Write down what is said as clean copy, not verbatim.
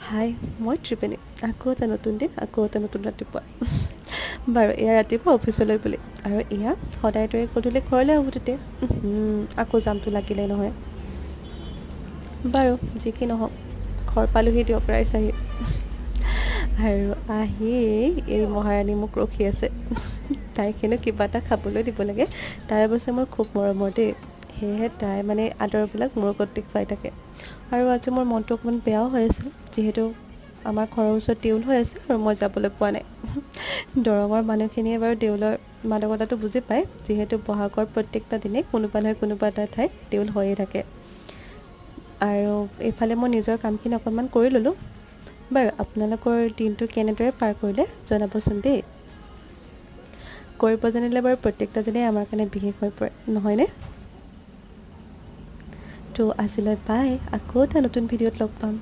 হাই, মই ত্ৰিবেণী। আকৌ এটা নতুন দিন, আকৌ এটা নতুন ৰাতিপুৱা। বাৰু এয়া ৰাতিপুৱা অফিচলৈ বুলি, আৰু এয়া সদায় দৰে গধূলি ঘৰলৈ আহোঁ তেতিয়া আকৌ জামটো লাগিলে নহয়। বাৰু যি কি নহওক, ঘৰ পালোহি দিয়ক ৰাইজ আহি। আৰু আহি এই মহাৰাণী মোক ৰখি আছে। তাইক হেনো কিবা এটা খাবলৈ দিব লাগে। তাই অৱশ্যে মোৰ খুব মৰমৰ দেই, সেয়েহে তাই মানে আদৰবিলাক মোৰ ওপৰত দেখুৱাই থাকে। আৰু আজি মোৰ মনটো অকণমান বেয়াও হৈ আছিল, যিহেতু আমাৰ ঘৰৰ ওচৰত দেউল হৈ আছে আৰু মই যাবলৈ পোৱা নাই। দৰঙৰ মানুহখিনিয়ে বাৰু দেউলৰ মাদকতাটো বুজি পায়, যিহেতু বহাগৰ প্ৰত্যেকটা দিনে কোনোবা নহয় কোনোবা এটা ঠাইত দেউল হৈয়ে থাকে। আৰু এইফালে মই নিজৰ কামখিনি অকণমান কৰি ল'লোঁ। বাৰু আপোনালোকৰ দিনটো কেনেদৰে পাৰ কৰিলে জনাবচোন দেই। কৰিব জানিলে বাৰু প্ৰত্যেকটা দিনেই আমাৰ কাৰণে বিশেষ হৈ পৰে, নহয়নে? তো আজিলৈ বাই, আকৌ এটা নতুন ভিডিঅ'ত লগ পাম।